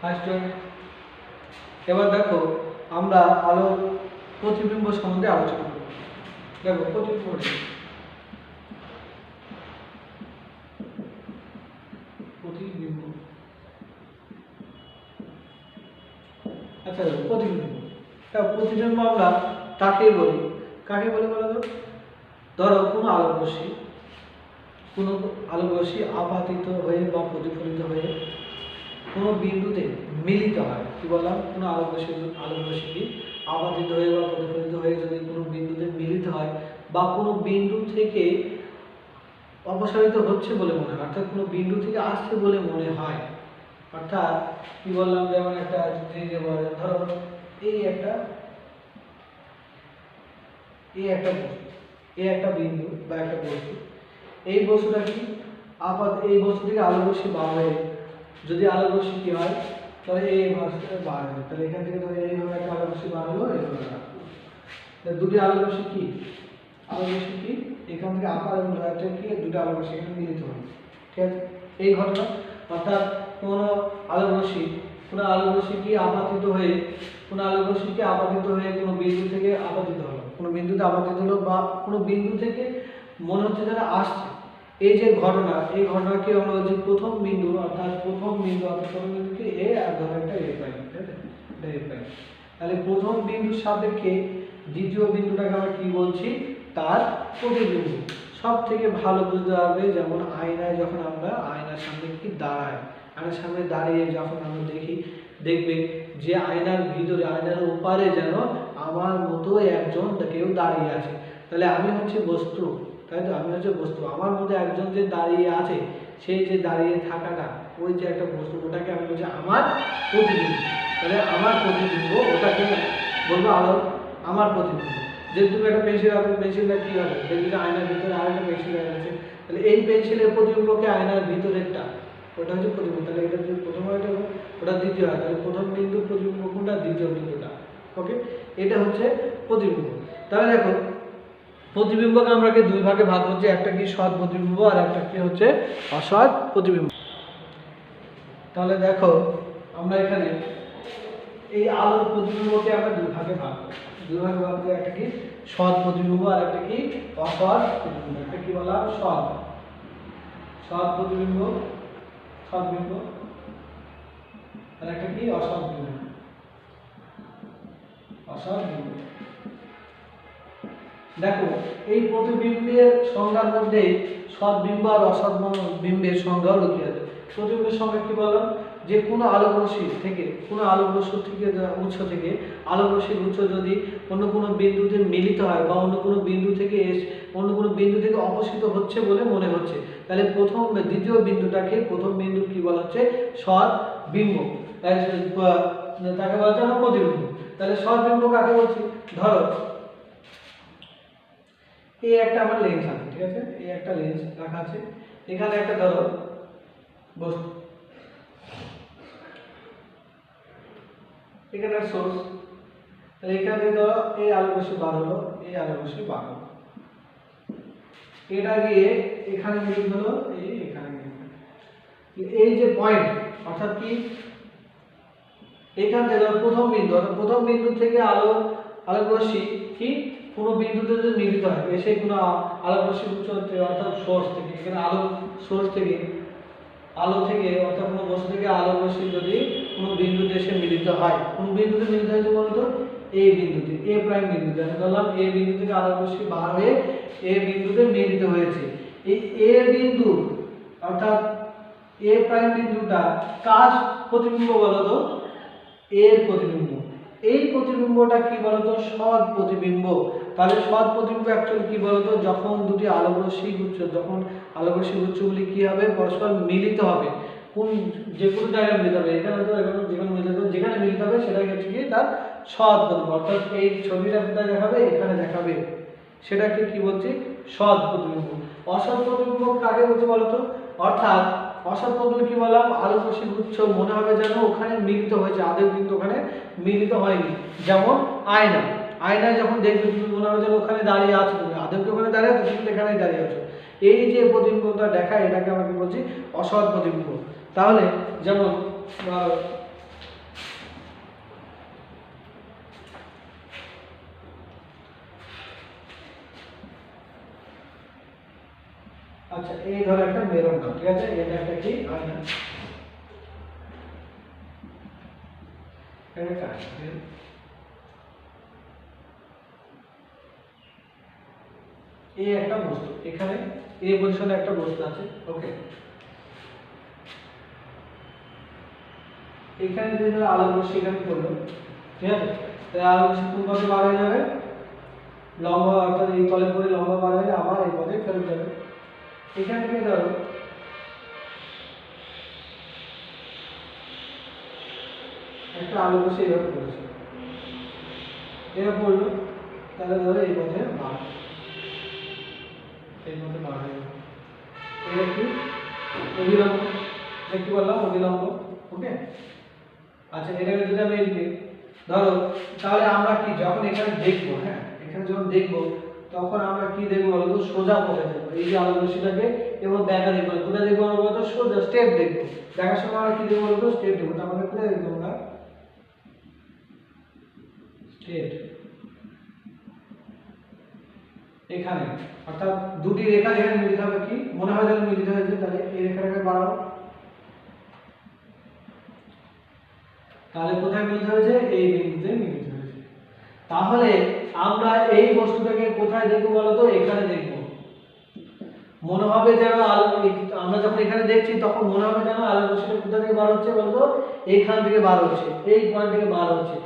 First এবার দেখো আমরা আলো প্রতিবিম্ব সম্বন্ধে আলোচনা করব। দেখো প্রতিবিম্ব আচ্ছা প্রতিবিম্ব আমরা কাকে বলি বলো তো? ধরো কোনো আলোকরশ্মি আপাতিত হয়ে বা প্রতিফলিত হয়ে কোনো বিন্দুতে মিলিত হয়। কি বললাম? কোনো আলোকরশ্মি আপাতিত হয়ে বা প্রতিফলিত হয়ে যদি কোনো বিন্দুতে মিলিত হয় বা কোনো বিন্দু থেকে অপসারিত হচ্ছে বলে মনে হয়, অর্থাৎ কোনো বিন্দু থেকে আসছে বলে মনে হয়। অর্থাৎ কি বললাম, যেমন একটা ধরো এই একটা বিন্দু বা একটা বস্তু, এই বস্তুটা কি এই বস্তু থেকে আলোকরশ্মি বার হয়ে যদি আলোকরশ্মি কি হয়, তাহলে এই ভাবে বার হয়। তাহলে এখান থেকে ধরো এইভাবে একটা আলোকরশ্মি বার হলো, দুটি আলোকরশ্মি কি এখান থেকে আপার এবং লোয়ার থেকে কি দুটো আলোকরশ্মি এখানে মিলিত হয়। ঠিক আছে, এই ঘটনা। অর্থাৎ কোনো আলোকরশ্মি কি আপাতিত হয়ে কোনো বিন্দু থেকে আপাতিত হলো, কোনো বিন্দুতে আপাতিত হলো বা কোনো বিন্দু থেকে মনে হচ্ছে যেন আসছে। এই যে ঘটনা, এই ঘটনাকে আমরা বলছি প্রথম বিন্দু, অর্থাৎ প্রথম বিন্দুকে এ আর ধরো একটা এ প্রাইম। ঠিক আছে, এটা এ প্রাইম। তাহলে প্রথম বিন্দুর সাপেক্ষে দ্বিতীয় বিন্দুটাকে আমরা কি বলছি? তার প্রতিবিম্ব। সব থেকে ভালো বুঝতে হবে যেমন আয়নায় যখন আমরা আয়নার সামনে কি দাঁড়াই, আয়নার সামনে দাঁড়িয়ে যখন আমরা দেখবে যে আয়নার ভিতরে, আয়নার ওপারে যেন আমার মতো একজন কেউ দাঁড়িয়ে আছে। তাহলে আমি হচ্ছে বস্তু, তাই তো? আমি হচ্ছে বস্তু, আমার মধ্যে একজন যে দাঁড়িয়ে আছে, সেই যে দাঁড়িয়ে থাকাটা, ওই যে একটা বস্তু, ওটাকে আমি বলছি আমার প্রতিবিম্ব। তাহলে আমার প্রতিবিম্ব, ওটাকে বলবো আমার প্রতিবিম্ব। যেহেতু তুমি একটা পেন্সিল আঁকো, পেন্সিলটা কি হবে? দেখবি যে আয়নার ভিতরে আরেকটা পেন্সিল আছে, তাহলে এই পেন্সিলের প্রতিবিম্বকে আয়নার ভিতরেরটা, ওটা হচ্ছে প্রতিবিম্ব। তাহলে এটা যদি প্রথম হয় ওটা দ্বিতীয় হয়, তাহলে প্রথম বিন্দুর প্রতিবিম্ব কোনটা? দ্বিতীয় বিন্দুটা। ওকে, এটা হচ্ছে প্রতিবিম্ব। তাহলে দেখো প্রতিবিম্বকে আমরা দুই ভাগে ভাগ করছি, একটা কি সৎ প্রতিবিম্ব আর একটা কি হচ্ছে অসৎ প্রতিবিম্ব। তাহলে দেখো আমরা এখানে এই আলোর প্রতিবিম্বকে আমরা দুই ভাগে ভাগ করছি, একটা কি সৎ প্রতিবিম্ব আর একটা কি অসৎ প্রতিবিম্ব। একটা কি বলা? সৎ প্রতিবিম্ব, সৎ বিম্ব, আর একটা কি অসৎ বিম্ব। দেখো এই প্রতিবিম্বের সংজ্ঞার মধ্যে সৎ বিম্ব আর অসৎ বিম্বের সংজ্ঞাও লুকিয়ে আছে। প্রতিবিম্বের সংজ্ঞা কি বললাম? যে কোনো আলোকরশ্মি থেকে, উৎস থেকে আলোকরশ্মির উৎস যদি অন্য কোনো বিন্দুতে মিলিত হয় বা অন্য কোনো বিন্দু থেকে অপসৃত হচ্ছে বলে মনে হচ্ছে, তাহলে দ্বিতীয় বিন্দুটাকে প্রথম বিন্দু কি বলা হচ্ছে? সৎ বিম্ব। তাকে বলা হচ্ছে প্রতিবিম্ব। তাহলে সৎ বিম্ব কাকে বলছি? ধরো এই একটা আমার লেন্স আছে, ঠিক আছে, এই একটা লেন্স রাখা আছে, এখানে একটা ধরো বস্তু, এখানে একটা সোর্স, তাহলে এখানে ধরো এই আলোকরশ্মি বার হলো, এই আলোকরশ্মি বার হলো, এটা গিয়ে এখানে মিলিত হলো, এখানে মিলিত হলো। এই যে পয়েন্ট, অর্থাৎ কি এখান থেকে প্রথম বিন্দু থেকে আলোকরশ্মি কি কোনো বিন্দুতে যদি মিলিত হয়, এসে কোনো আলোকরশ্মি উৎস অর্থাৎ সোর্স থেকে, এখানে আলো থেকে অর্থাৎ কোনো বস্তু থেকে আলোকরশ্মি যদি কোনো বিন্দুতে এসে মিলিত হয়, কোন বিন্দুতে মিলিত হয়েছে বলতো? এই বিন্দুতে, এ প্রাইম বিন্দুতে। আমি বললাম এ বিন্দু থেকে আলোকরশ্মি বার হয়ে এ বিন্দুতে মিলিত হয়েছে। এই এ বিন্দু অর্থাৎ এ প্রাইম বিন্দুটা কার প্রতিবিম্ব বলতো? এর প্রতিবিম্ব। এই প্রতিবিম্বটা কি বলতো? সৎ প্রতিবিম্ব। তাহলে সৎ প্রতিবিম্ব অ্যাকচুয়ালি কি বলতো? যখন দুটি আলোকরশ্মি উৎসগুলি কি হবে? পরস্পর মিলিত হবে। যে কোনো জায়গায় মিলিত হবে, এখানে তো যেখানে মিলিত হবে সেটাই হচ্ছে কি তার সৎ প্রতিবিম্ব। অর্থাৎ এই ছবিটা কোথায় দেখাবে? এখানে দেখাবে, সেটাকে কি বলছি? সৎ প্রতিবিম্ব। অসৎ প্রতিবিম্ব কাকে বলছে বলতো? অর্থাৎ অসৎ প্রতিবিম্ব কি বললাম? আলোকরশ্মি উৎস মনে হবে যেন ওখানে মিলিত হয়েছে, আদৌ কিন্তু ওখানে মিলিত হয়নি। যেমন আয়নায় যখন দেখবে তুমি মনে হবে যেন ওখানে দাঁড়িয়ে আছো, তুমি আদৌ কি ওখানে দাঁড়িয়ে আছো? তুমি এখানেই দাঁড়িয়ে আছো। এই যে প্রতিবিম্বটা দেখায়, এটাকে আমরা কি বলছি? অসৎ প্রতিবিম্ব। তাহলে যেমন আচ্ছা এই ধরো একটা মেরুন নাও, ঠিক আছে, এটা একটা কি আয়না, এটা একটা আয়না। এই একটা বস্তু, এখানে এই পজিশনে একটা বস্তু আছে, ওকে। এখানে যে আলো রশ্মি এখানে পড়লো, ঠিক আছে, তাহলে আলো রশ্মি কোন পথে বার হয়ে যাবে, লম্বা, অর্থাৎ এই তলে পড়ে লম্বা বার হয়ে আবার এই পথে ফেরত যাবে। এখান থেকে ধরো একটা আলো রশ্মি এভাবে পড়েছে, এভাবে পড়লো, তাহলে ধরো এই পথে বার, এই পথে বার হয়ে যাবে। এটা কি অভিলম্ব, এটা কি বললাম অভিলম্ব, ওকে। আচ্ছা এটাকে যদি আমি এদিকে ধরো, তাহলে আমরা কি যখন এখানে দেখবো, হ্যাঁ এখানে যখন দেখবো তখন আমরা কি দেখবো বলতো, সোজা পথে দেখবো, এই যে আলো রশ্মিটাকে এবং ব্যাকা দেখবো, কোথায় দেখবো আমরা বলতো, সোজা স্টেপ দেখবো, দেখার সময় আমরা কি দেখবো বলতো, স্টেপ দেখবো। তার মানে কোথায় দেখবো আমরা, স্টেপ এখানে, অর্থাৎ দুটি রেখা যেখানে মিলিত হবে, কি মনে হয় যেন মিলিত হয়েছে, তাহলে এই রেখাটাকে বাড়াও, তাহলে কোথায় মিলিত হয়েছে, এই বিন্দুতে মিলিত হয়েছে। তাহলে আমরা এই বস্তুটাকে কোথায় দেখবো বলতো, এখানে দেখবো, মনে হবে যেন আলো, আমরা যখন এখানে দেখছি তখন মনে হবে যেন আলো রশ্মিটা কোথা থেকে বার হচ্ছে বলতো, এইখান থেকে বার হচ্ছে, এই পয়েন্ট থেকে বার হচ্ছে।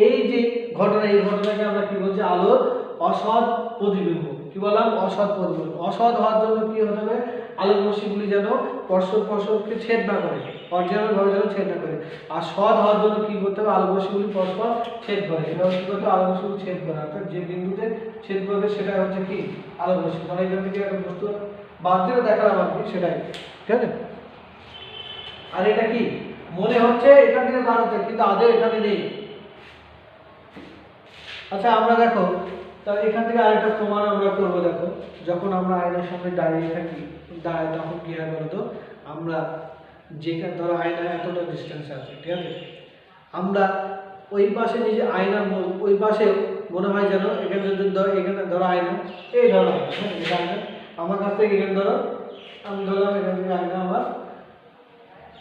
এই যে ঘটনা, এই ঘটনাকে আমরা কি বলছি, আলোর অসৎ প্রতিবিম্ব, কি বললাম, অসৎ প্রতিবিম্ব। অসৎ হওয়ার জন্য কি হতে হবে, আলোক রশ্মিগুলি যেন পরস্পরকে ছেদ না করে, অরিজিনাল ভাবে যেন ছেদ না করে। আর সৎ হওয়ার জন্য কি করতে হবে, আলোক রশ্মিগুলি পরস্পর ছেদ করে, এভাবে কি করতে হবে, আলোক রশ্মিগুলি ছেদ করে, অর্থাৎ যে বিন্দুতে ছেদ করবে সেটা হচ্ছে কি আলোক রশ্মি। মানে এখান থেকে একটা বস্তু বাদ দিয়ে দেখালাম আর কি, সেটাই, ঠিক আছে। আর এটা কি মনে হচ্ছে এখান থেকে বার হচ্ছে, কিন্তু আদৌ এখানে নেই। আচ্ছা আমরা দেখো, তাহলে এখান থেকে আরেকটা প্রমাণ আমরা করবো। দেখো যখন আমরা আয়নার সামনে দাঁড়িয়ে থাকি, দাঁড়ায় তখন কি হয় বলতো, আমরা যেখানে ধরো আয়না এতটা ডিস্টেন্স আছে, ঠিক আছে, আমরা ওই পাশে নিজে আয়নার ওই পাশে মনে হয় যেন এখানে যদি ধরো, এখানে ধরো আয়না, এই ধরো আয়না, হ্যাঁ এটা আয়না, আমার কাছ থেকে এখানে ধরো, আমি ধরলাম এখান থেকে আয়না আমার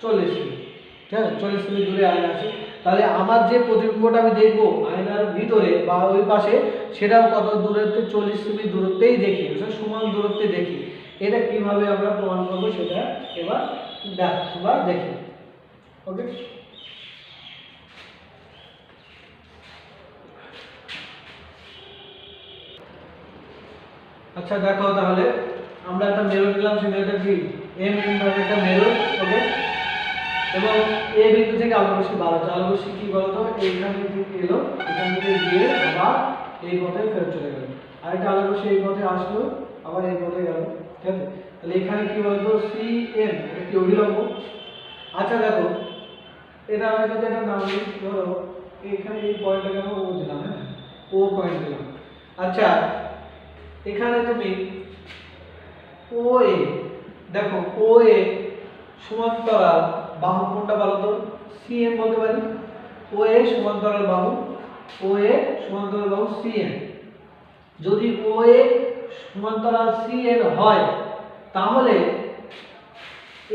40 মিনিট, ঠিক আছে, 40 মিনিট দূরে আয়না আছে, তাহলে আমার যে প্রতিবিম্বটা আমি দেখবো আয়নার ভিতরে বা ওই পাশে, সেটাও কত দূরত্বে, 40 মিনিট দূরত্বেই দেখি, সমান দূরত্বে দেখি। এটা কিভাবে আমরা প্রমাণ করবো সেটা এবার দেখি, ওকে। আচ্ছা দেখো, তাহলে আমরা একটা মেরু নিলাম, সেই মেরুটা কি এম ভাবে একটা মেরু, ওকে। এবং এই বিন্দু থেকে আলো রশ্মি বার হচ্ছে, আলো রশ্মি কি বলতো, এইখান থেকে এলো, এখান থেকে গিয়ে আবার এই পথে ফেরত চলে গেল, আর এটা আলো রশ্মি এই পথে আসলো, আবার এই পথে গেল, ঠিক আছে। তাহলে এখানে কি বলতো, সি এম, এটা কি অভিলম্ব। আচ্ছা দেখো, এটা আমি যদি একটা নাম দিই, ধরো এখানে এই পয়েন্টটাকে আমরা ও দিলাম, হ্যাঁ ও পয়েন্ট দিলাম। আচ্ছা এখানে তুমি ও এ, দেখো ও এ সমান্তরাল বাহু কোনটা বলো তো, সিএম বলতে পারি। ও এ সমান্তরাল বাহু, ও এ সমান্তরাল বাহু সিএম। যদি ও এ সমান্তরাল সিএন হয়, তাহলে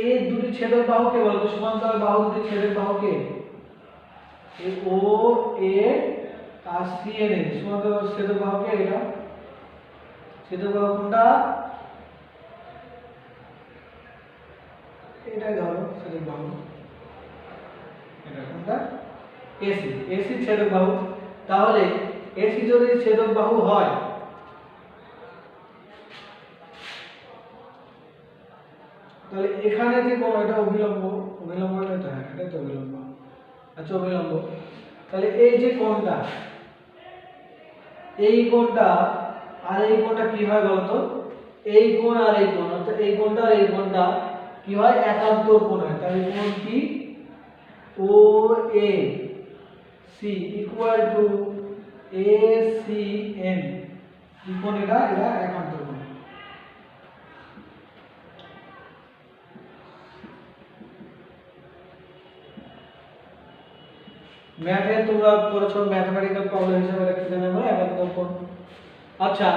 এই দুটি ছেদক বাহুকে বলতো, সমান্তরাল বাহু দুটি ছেদক বাহুকে এই ও এ আর সিএন এর সমান্তরাল ছেদক বাহুকে, এটা ছেদক বাহু কোনটা, এটাই ধরো ছেদক বাহু, এটা কোনটা, এসি, এসি ছেদক বাহু। তাহলে এসি যদি ছেদক বাহু হয়, তাহলে এখানে যে কোণ, এটা অভিলম্ব, অভিলম্ব এটা, হ্যাঁ এটা তো অভিলম্ব। আচ্ছা অভিলম্ব, তাহলে এই যে কোণটা, এই কোণটা আর এই কোণটা কি হয় বলতো, এই কোণ আর এই কোণ, অর্থাৎ এই কোণটা আর এই কোণটা কি হয়, একান্তর কোণ হয়। তাহলে কোণ কি, O A C equal to A C N, কি কোণ এটা, এটা একান্তর কোণ। ম্যাথে তোমরা পড়েছো, ম্যাথমেটিক্যাল প্রবলেম হিসেবে এটা কি জানা আমরা একান্তর কোণ। আচ্ছা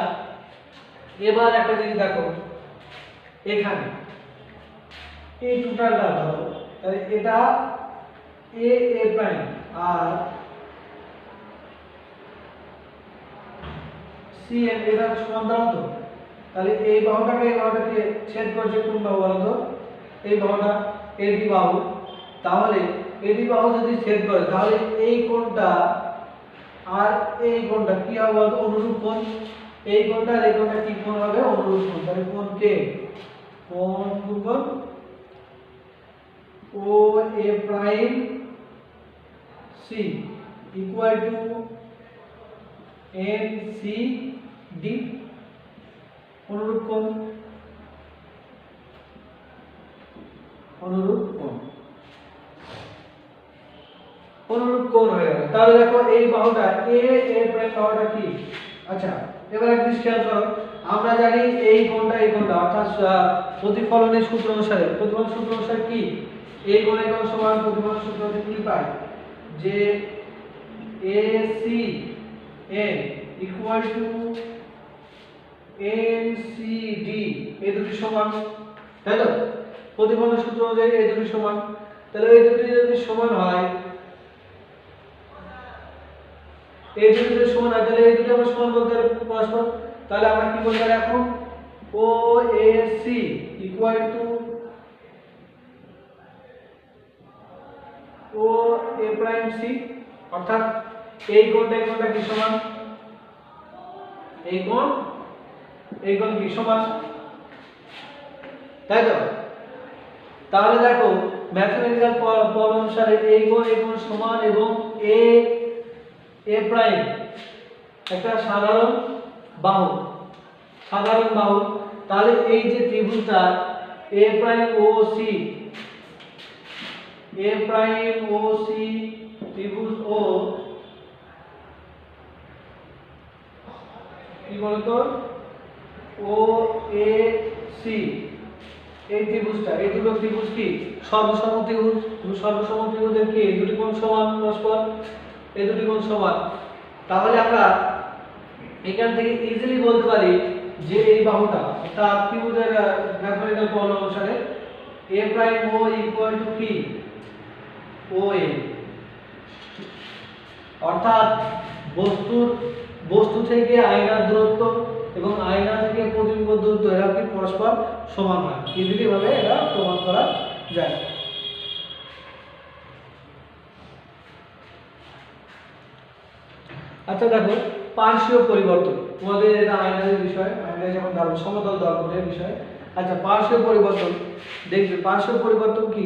এবার একটা জিনিস দেখো, এখানে এই টোটালটা ধরো, তাহলে এটা এ এ প্রাইম আর সি এন এটা সমান তো, তাহলে এই বাহুটাকে ছেদ করছে কোন বাহু বলো তো? এই বাহুটা এডি বাহু। তাহলে এডি বাহু যদি ছেদ করে তাহলে এই কোণটা আর এই কোণটা কি হবে বলতো? অনুরূপ কোণ। এই কোণটা আর এই কোণটা কি কোণ হবে? অনুরূপ কোণ। তাহলে কোণ কে? কোণ O A prime C equal to N C D, অনুরূপ কোণ। অনুরূপ কোণ হয়ে গেল। তাহলে দেখো এই বাহুটা এ এ প্রাইম বাহুটা কি? আচ্ছা, এবার একটা খেয়াল করো, আমরা জানি এই কোণটা অর্থাৎ প্রতিফলনের সূত্র অনুসারে, প্রতিফলন সূত্র অনুসারে কি? এই কোণের কোণ সমান প্রতিফলন সূত্র থেকে কি পাই? যে AC n equal to NCD, এই দুটি সমান, তাই তো? প্রতিফলন সূত্র অনুযায়ী এই দুটি সমান। তাহলে এই দুটি যদি সমান হয়, এই দুটি যদি সমান হয়, তাহলে এই দুটি আমরা সমান বলতে পরস্পর। তাহলে আমরা কি বলতে পারি এখন? OAC equal to OA prime C, অর্থাৎ এই কোণটা কি সমান? এই কোণ কি সমান, তাই তো? তাহলে দেখো ম্যাথমেটিক্যাল ফর্ম অনুসারে এই কোণ সমান এবং এ প্রাইম একটা সাধারণ বাহু। তাহলে এই যে ত্রিভুজটা এ প্রাইম ও সি ত্রিভুজ ও কি বলতো ও এ সি, এই ত্রিভুজটা, এই দুটো ত্রিভুজ কি সর্বসম ত্রিভুজ। সর্বসম ত্রিভুজের কি দুটি কোণ সমান পরস্পর, এই দুটি কোণ সমান। তাহলে আমরা এখান থেকে ইজিলি বলতে পারি যে এই বাহুটা অর্থাৎ ত্রিভুজের ম্যাথমেটিক্যাল ফর্মুলা অনুসারে a প্রাইম ও ইকুয়াল টু কি OA, অর্থাৎ বস্তু থেকে আয়নার দূরত্ব এবং আয়না থেকে প্রতিবিম্ব দূরত্ব এরা কি পরস্পর সমান হয়। ইজিলি ভাবে এটা প্রমাণ করা যায়। আচ্ছা দেখো পার্শ্বীয় পরিবর্তন, তোমাদের এটা আয়নার বিষয়, আয়নায় যেমন সমতল দর্পণের বিষয়। আচ্ছা, পার্শ্বীয় পরিবর্তন দেখবে, পার্শ্বীয় পরিবর্তন কি?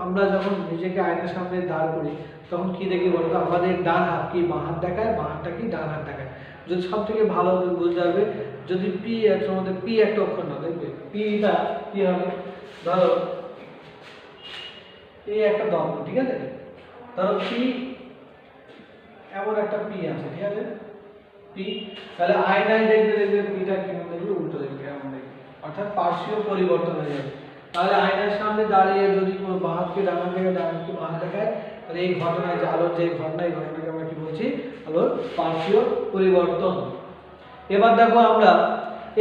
আমরা যখন নিজেকে আয়নার সামনে দাঁড় করি তখন কি দেখি বলতো? আমাদের ডান হাত কি বাঁ হাত দেখায়, বাঁ হাতটা কি ডান হাত দেখায়। যদি সব থেকে ভালো বুঝতে পারবে, যদি পি একটা মধ্যে পি একটা অক্ষর না, দেখবে পিটা কি হবে? ধরো এই একটা দর্পণ, ঠিক আছে? ধরো পি এমন একটা পি আছে, ঠিক আছে? পি, তাহলে আয়নায় দেখবে পিটা কেমন দেখবে? উল্টো দেখবে, এমন দেখবে, অর্থাৎ পার্শ্বীয় পরিবর্তন হয়ে যাবে। তাহলে আয়নার সামনে দাঁড়িয়ে যদি কোনো বাঁ হাতকে ডান হাত থেকে ডান হাতকে বাঁ হাত দেখায়, তাহলে এই ঘটনায় যে আলোর যে ঘটনা, এই ঘটনাকে আমরা কি বলছি? আলোর পার্শ্বীয় পরিবর্তন। এবার দেখো আমরা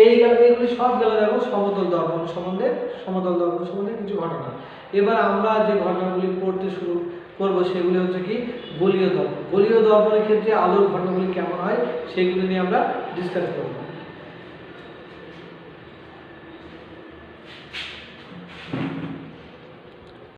এইগুলি সব গেল দেখো সমতল দর্পণ সম্বন্ধে কিছু ঘটনা। এবার আমরা যে ঘটনাগুলি পড়তে শুরু করব সেগুলি হচ্ছে কি গোলীয় দর্পণ। গোলীয় দর্পণের ক্ষেত্রে আলোর ঘটনাগুলি কেমন হয় সেগুলি নিয়ে আমরা ডিসকাস করব।